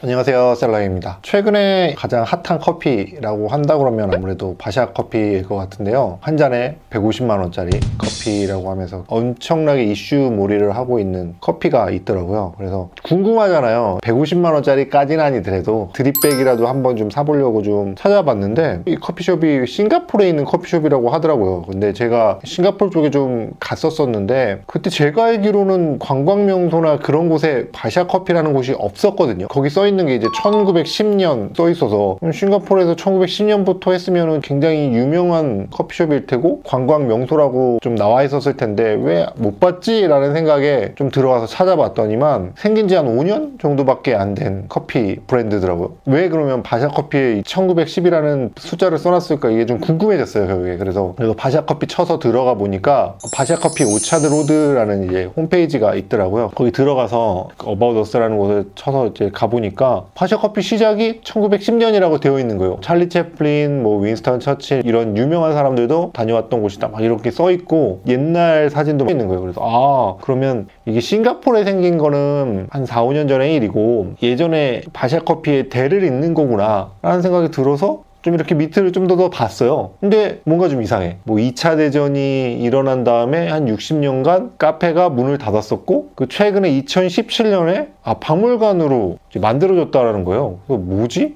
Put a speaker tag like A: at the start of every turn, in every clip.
A: 안녕하세요, 셀러입니다. 최근에 가장 핫한 커피라고 한다 그러면 아무래도 바샤 커피일 것 같은데요. 한 잔에 150만원짜리 커피라고 하면서 엄청나게 이슈몰이를 하고 있는 커피가 있더라고요. 그래서 궁금하잖아요. 150만원짜리까지는 아니더라도 드립백이라도 한번 좀 사보려고 좀 찾아봤는데 이 커피숍이 싱가포르에 있는 커피숍이라고 하더라고요. 근데 제가 싱가포르 쪽에 좀 갔었었는데 그때 제가 알기로는 관광명소나 그런 곳에 바샤 커피라는 곳이 없었거든요. 거기 써있는 게 이제 1910년 써있어서 싱가포르에서 1910년부터 했으면 굉장히 유명한 커피숍일 테고 관광 명소라고 좀 나와 있었을 텐데 왜 못 봤지? 라는 생각에 좀 들어가서 찾아봤더니만 생긴 지 한 5년 정도밖에 안 된 커피 브랜드더라고요. 왜 그러면 바샤 커피에 1910이라는 숫자를 써놨을까 이게 좀 궁금해졌어요, 결국에. 그래서 바샤 커피 쳐서 들어가 보니까 바샤 커피 오차드 로드라는 이제 홈페이지가 있더라고요. 거기 들어가서 About Us라는 곳을 쳐서 이제 가보니까 바샤 커피 시작이 1910년이라고 되어 있는 거예요. 찰리 채플린, 뭐 윈스턴 처칠 이런 유명한 사람들도 다녀왔던 곳이다 막 이렇게 써 있고 옛날 사진도 있는 거예요. 그래서 그러면 이게 싱가포르에 생긴 거는 한 4, 5년 전의 일이고 예전에 바샤 커피에 대를 잇는 거구나 라는 생각이 들어서 좀 이렇게 밑을 좀 더 봤어요. 근데 뭔가 좀 이상해. 뭐 2차 대전이 일어난 다음에 한 60년간 카페가 문을 닫았었고 그 최근에 2017년에 박물관으로 만들어졌다라는 거예요. 그래서 뭐지?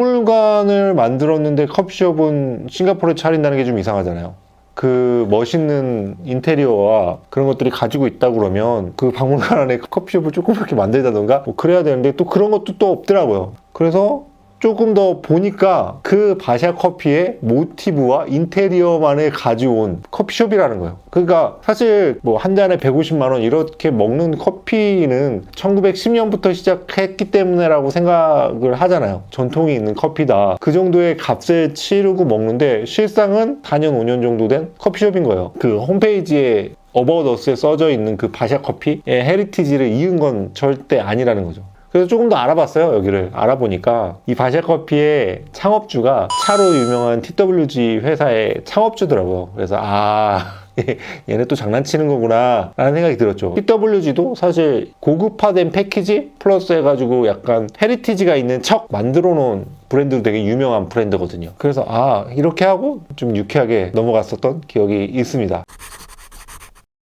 A: 박물관을 만들었는데 커피숍은 싱가포르에 차린다는 게 좀 이상하잖아요. 그 멋있는 인테리어와 그런 것들이 가지고 있다 그러면 그 박물관 안에 커피숍을 조그맣게 만들다던가 뭐 그래야 되는데 또 그런 것도 또 없더라고요. 그래서 조금 더 보니까 그 바샤 커피의 모티브와 인테리어만을 가져온 커피숍이라는 거예요. 그러니까 사실 뭐 한 잔에 150만원 이렇게 먹는 커피는 1910년부터 시작했기 때문에라고 생각을 하잖아요. 전통이 있는 커피다. 그 정도의 값을 치르고 먹는데 실상은 4년, 5년 정도 된 커피숍인 거예요. 그 홈페이지에 About Us에 써져 있는 그 바샤 커피의 헤리티지를 이은 건 절대 아니라는 거죠. 그래서 조금 더 알아봤어요. 여기를 알아보니까 이 바샤 커피의 창업주가 차로 유명한 TWG 회사의 창업주더라고요. 그래서 얘네 또 장난치는 거구나 라는 생각이 들었죠. TWG도 사실 고급화된 패키지 플러스 해가지고 약간 헤리티지가 있는 척 만들어 놓은 브랜드도 되게 유명한 브랜드거든요. 그래서 이렇게 하고 좀 유쾌하게 넘어갔었던 기억이 있습니다.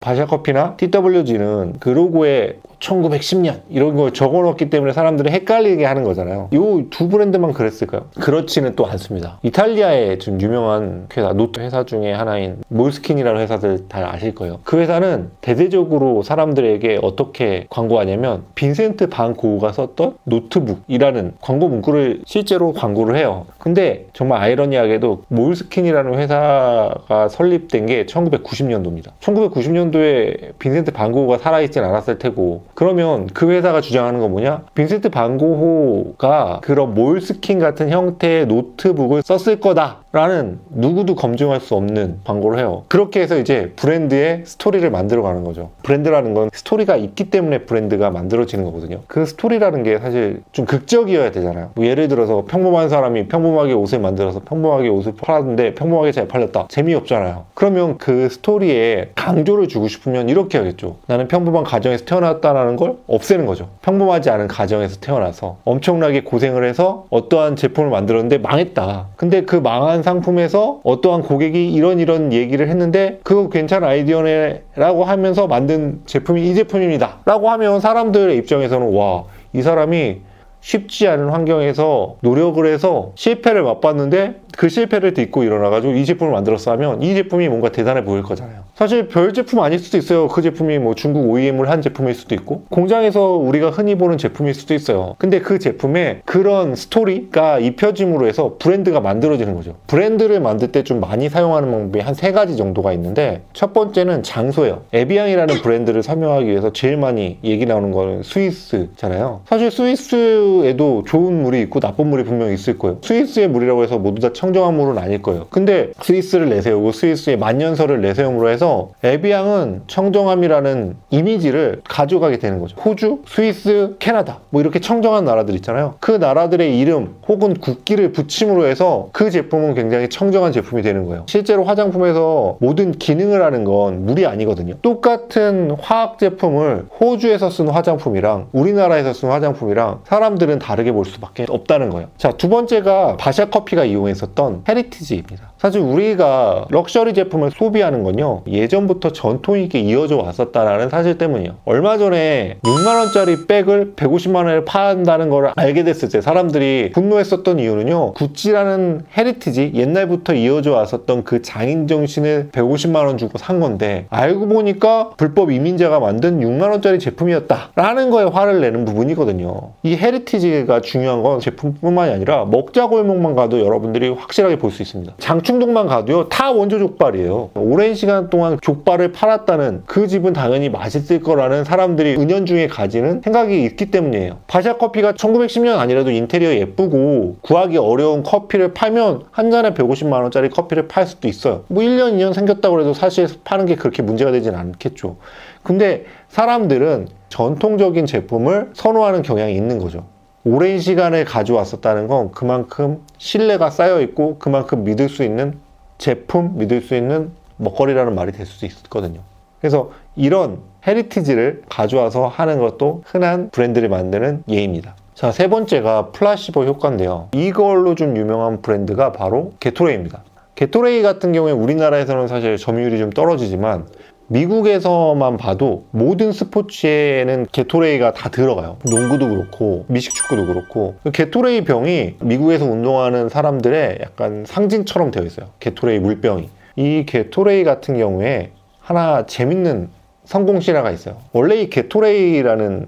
A: 바샤 커피나 TWG는 그 로고에 1910년 이런 걸 적어놓기 때문에 사람들이 헷갈리게 하는 거잖아요. 이 두 브랜드만 그랬을까요? 그렇지는 또 않습니다. 이탈리아의 좀 유명한 회사, 노트 회사 중에 하나인 몰스킨이라는 회사들 다 아실 거예요. 그 회사는 대대적으로 사람들에게 어떻게 광고하냐면 빈센트 반 고흐가 썼던 노트북이라는 광고 문구를 실제로 광고를 해요. 근데 정말 아이러니하게도 몰스킨이라는 회사가 설립된 게 1990년도입니다. 1990년도에 빈센트 반 고흐가 살아있진 않았을 테고 그러면 그 회사가 주장하는 건 뭐냐? 빈센트 반 고흐가 그런 몰스킨 같은 형태의 노트북을 썼을 거다라는 누구도 검증할 수 없는 광고를 해요. 그렇게 해서 이제 브랜드의 스토리를 만들어가는 거죠. 브랜드라는 건 스토리가 있기 때문에 브랜드가 만들어지는 거거든요. 그 스토리라는 게 사실 좀 극적이어야 되잖아요. 뭐 예를 들어서 평범한 사람이 평범하게 옷을 만들어서 평범하게 옷을 팔았는데 평범하게 잘 팔렸다. 재미없잖아요. 그러면 그 스토리에 강조를 주고 싶으면 이렇게 하겠죠. 나는 평범한 가정에서 태어났다라는 걸 없애는 거죠. 평범하지 않은 가정에서 태어나서 엄청나게 고생을 해서 어떠한 제품을 만들었는데 망했다. 근데 그 망한 상품에서 어떠한 고객이 이런 얘기를 했는데 그거 괜찮은 아이디어네 라고 하면서 만든 제품이 이 제품입니다 라고 하면 사람들의 입장에서는 와, 이 사람이 쉽지 않은 환경에서 노력을 해서 실패를 맛봤는데 그 실패를 딛고 일어나가지고 이 제품을 만들었어 하면 이 제품이 뭔가 대단해 보일 거잖아요. 사실 별 제품 아닐 수도 있어요. 그 제품이 뭐 중국 OEM을 한 제품일 수도 있고 공장에서 우리가 흔히 보는 제품일 수도 있어요. 근데 그 제품에 그런 스토리가 입혀짐으로 해서 브랜드가 만들어지는 거죠. 브랜드를 만들 때 좀 많이 사용하는 방법이 한 3가지 정도가 있는데 첫 번째는 장소예요. 에비앙이라는 브랜드를 설명하기 위해서 제일 많이 얘기 나오는 거는 스위스잖아요. 사실 스위스 스위스에도 좋은 물이 있고 나쁜 물이 분명히 있을 거예요. 스위스의 물이라고 해서 모두 다 청정한 물은 아닐 거예요. 근데 스위스를 내세우고 스위스의 만년설을 내세움으로 해서 에비앙은 청정함이라는 이미지를 가져가게 되는 거죠. 호주, 스위스, 캐나다 뭐 이렇게 청정한 나라들 있잖아요. 그 나라들의 이름 혹은 국기를 붙임으로 해서 그 제품은 굉장히 청정한 제품이 되는 거예요. 실제로 화장품에서 모든 기능을 하는 건 물이 아니거든요. 똑같은 화학 제품을 호주에서 쓴 화장품이랑 우리나라에서 쓴 화장품이랑 사람들은 다르게 볼 수밖에 없다는 거예요. 자, 두 번째가 바샤 커피가 이용했었던 헤리티지입니다. 사실 우리가 럭셔리 제품을 소비하는 건요, 예전부터 전통 있게 이어져 왔었다라는 사실 때문이에요. 얼마 전에 6만원짜리 백을 150만원에 판다는 걸 알게 됐을 때 사람들이 분노했었던 이유는요, 구찌라는 헤리티지, 옛날부터 이어져 왔었던 그 장인 정신을 150만원 주고 산 건데 알고 보니까 불법 이민자가 만든 6만원짜리 제품이었다 라는 거에 화를 내는 부분이거든요. 이 헤리티지가 중요한 건 제품뿐만이 아니라 먹자 골목만 가도 여러분들이 확실하게 볼 수 있습니다. 장충동만 가도요, 다 원조 족발이에요. 오랜 시간 동안 족발을 팔았다는 그 집은 당연히 맛있을 거라는 사람들이 은연중에 가지는 생각이 있기 때문이에요. 바샤 커피가 1910년 아니라도 인테리어 예쁘고 구하기 어려운 커피를 팔면 한 잔에 150만원짜리 커피를 팔 수도 있어요. 뭐 1년, 2년 생겼다고 해도 사실 파는 게 그렇게 문제가 되진 않겠죠. 근데 사람들은 전통적인 제품을 선호하는 경향이 있는 거죠. 오랜 시간을 가져왔었다는 건 그만큼 신뢰가 쌓여있고 그만큼 믿을 수 있는 제품, 믿을 수 있는 먹거리라는 말이 될 수도 있거든요. 그래서 이런 헤리티지를 가져와서 하는 것도 흔한 브랜드를 만드는 예입니다. 자, 세 번째가 플라시보 효과인데요. 이걸로 좀 유명한 브랜드가 바로 게토레이입니다. 게토레이 같은 경우에 우리나라에서는 사실 점유율이 좀 떨어지지만 미국에서만 봐도 모든 스포츠에는 게토레이가 다 들어가요. 농구도 그렇고 미식축구도 그렇고. 게토레이 병이 미국에서 운동하는 사람들의 약간 상징처럼 되어 있어요. 게토레이 물병이. 이 게토레이 같은 경우에 하나 재밌는 성공 실화가 있어요. 원래 이 게토레이라는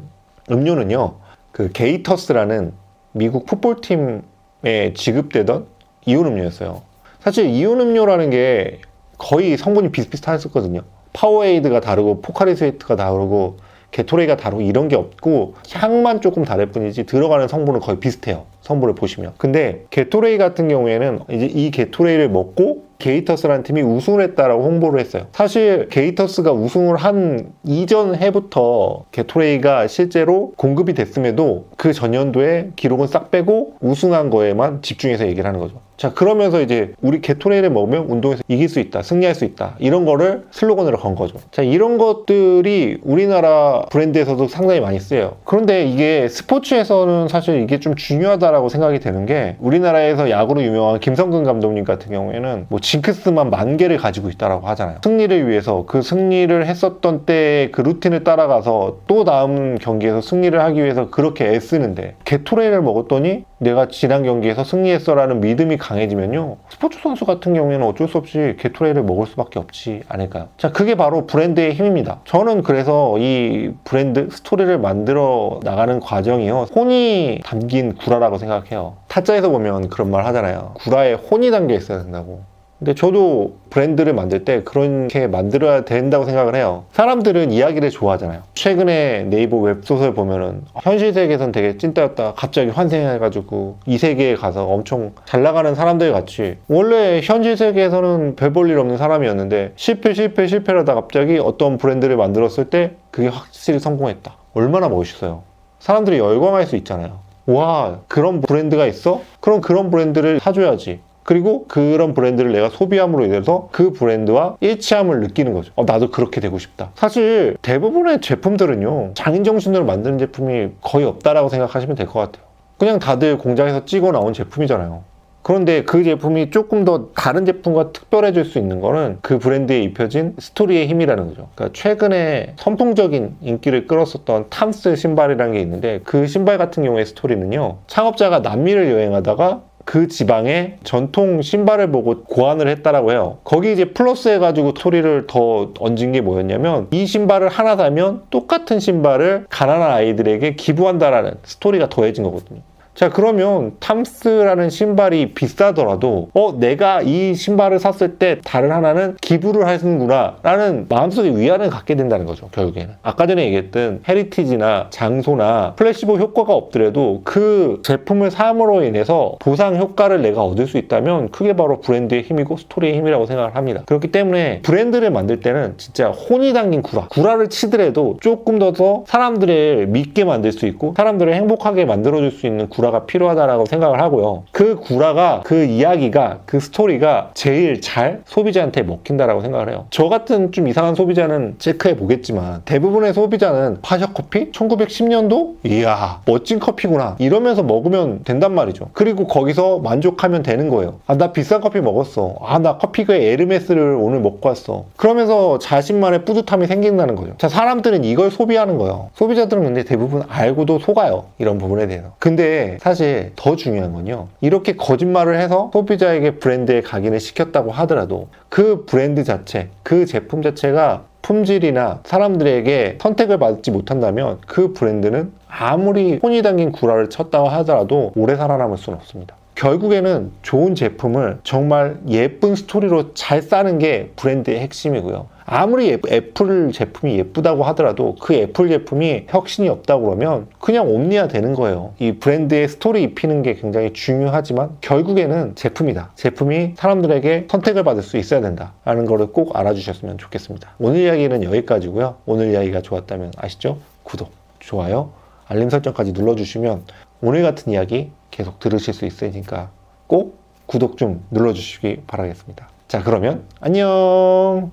A: 음료는요, 그 게이터스라는 미국 풋볼팀에 지급되던 이온 음료였어요. 사실 이온 음료라는 게 거의 성분이 비슷비슷했었거든요. 파워에이드가 다르고 포카리 스웨트가 다르고 게토레이가 다르고 이런 게 없고 향만 조금 다를 뿐이지 들어가는 성분은 거의 비슷해요. 성분을 보시면. 근데 게토레이 같은 경우에는 이제 이 게토레이를 먹고 게이터스라는 팀이 우승을 했다라고 홍보를 했어요. 사실 게이터스가 우승을 한 이전 해부터 게토레이가 실제로 공급이 됐음에도 그 전년도에 기록은 싹 빼고 우승한 거에만 집중해서 얘기를 하는 거죠. 자, 그러면서 이제 우리 게토레이를 먹으면 운동에서 이길 수 있다, 승리할 수 있다, 이런 거를 슬로건으로 건 거죠. 자, 이런 것들이 우리나라 브랜드에서도 상당히 많이 쓰여요. 그런데 이게 스포츠에서는 사실 이게 좀 중요하다라고 생각이 되는 게, 우리나라에서 야구로 유명한 김성근 감독님 같은 경우에는 뭐 징크스만 10,000개를 가지고 있다라고 하잖아요. 승리를 위해서 그 승리를 했었던 때의 그 루틴을 따라가서 또 다음 경기에서 승리를 하기 위해서 그렇게 애쓰는데, 게토레이를 먹었더니 내가 지난 경기에서 승리했어라는 믿음이 강해지면요, 스포츠 선수 같은 경우에는 어쩔 수 없이 게토레이를 먹을 수밖에 없지 않을까요? 자, 그게 바로 브랜드의 힘입니다. 저는 그래서 이 브랜드 스토리를 만들어 나가는 과정이요, 혼이 담긴 구라라고 생각해요. 타짜에서 보면 그런 말 하잖아요. 구라에 혼이 담겨 있어야 된다고. 근데 저도 브랜드를 만들 때 그렇게 만들어야 된다고 생각을 해요. 사람들은 이야기를 좋아하잖아요. 최근에 네이버 웹소설 보면은 현실 세계에선 되게 찐따였다 갑자기 환생해가지고 이 세계에 가서 엄청 잘 나가는 사람들 같이, 원래 현실 세계에서는 별 볼 일 없는 사람이었는데 실패라다 갑자기 어떤 브랜드를 만들었을 때 그게 확실히 성공했다. 얼마나 멋있어요. 사람들이 열광할 수 있잖아요. 와, 그런 브랜드가 있어? 그럼 그런 브랜드를 사줘야지. 그리고 그런 브랜드를 내가 소비함으로 인해서 그 브랜드와 일치함을 느끼는 거죠. 나도 그렇게 되고 싶다. 사실 대부분의 제품들은요, 장인정신으로 만드는 제품이 거의 없다라고 생각하시면 될 것 같아요. 그냥 다들 공장에서 찍어 나온 제품이잖아요. 그런데 그 제품이 조금 더 다른 제품과 특별해질 수 있는 거는 그 브랜드에 입혀진 스토리의 힘이라는 거죠. 그러니까 최근에 선풍적인 인기를 끌었었던 탐스 신발이라는 게 있는데, 그 신발 같은 경우의 스토리는요, 창업자가 남미를 여행하다가 그 지방의 전통 신발을 보고 고안을 했다라고 해요. 거기 이제 플러스 해가지고 스토리를 더 얹은 게 뭐였냐면, 이 신발을 하나 사면 똑같은 신발을 가난한 아이들에게 기부한다라는 스토리가 더해진 거거든요. 자, 그러면 탐스라는 신발이 비싸더라도 내가 이 신발을 샀을 때 다른 하나는 기부를 하는구나 라는 마음속에 위안을 갖게 된다는 거죠. 결국에는 아까 전에 얘기했던 헤리티지나 장소나 플래시보 효과가 없더라도 그 제품을 사함으로 인해서 보상 효과를 내가 얻을 수 있다면 그게 바로 브랜드의 힘이고 스토리의 힘이라고 생각을 합니다. 그렇기 때문에 브랜드를 만들 때는 진짜 혼이 담긴 구라를 치더라도 조금 더 사람들을 믿게 만들 수 있고 사람들을 행복하게 만들어줄 수 있는 구라가 필요하다고 생각을 하고요. 그 구라가, 그 이야기가, 그 스토리가 제일 잘 소비자한테 먹힌다라고 생각을 해요. 저 같은 좀 이상한 소비자는 체크해 보겠지만 대부분의 소비자는 파샤커피? 1910년도? 이야 멋진 커피구나 이러면서 먹으면 된단 말이죠. 그리고 거기서 만족하면 되는 거예요. 나 비싼 커피 먹었어. 나 커피그의 에르메스를 오늘 먹고 왔어. 그러면서 자신만의 뿌듯함이 생긴다는 거죠. 자, 사람들은 이걸 소비하는 거예요. 소비자들은 근데 대부분 알고도 속아요. 이런 부분에 대해서. 근데 사실 더 중요한 건요. 이렇게 거짓말을 해서 소비자에게 브랜드에 각인을 시켰다고 하더라도 그 브랜드 자체, 그 제품 자체가 품질이나 사람들에게 선택을 받지 못한다면 그 브랜드는 아무리 혼이 담긴 구라를 쳤다고 하더라도 오래 살아남을 수는 없습니다. 결국에는 좋은 제품을 정말 예쁜 스토리로 잘 싸는 게 브랜드의 핵심이고요. 아무리 애플 제품이 예쁘다고 하더라도 그 애플 제품이 혁신이 없다고 그러면 그냥 옴니아 되는 거예요. 이 브랜드의 스토리 입히는 게 굉장히 중요하지만 결국에는 제품이다. 제품이 사람들에게 선택을 받을 수 있어야 된다라는 거를 꼭 알아주셨으면 좋겠습니다. 오늘 이야기는 여기까지고요. 오늘 이야기가 좋았다면 아시죠? 구독, 좋아요, 알림 설정까지 눌러주시면 오늘 같은 이야기 계속 들으실 수 있으니까 꼭 구독 좀 눌러주시기 바라겠습니다. 자, 그러면 안녕.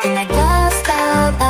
B: And I don't stop.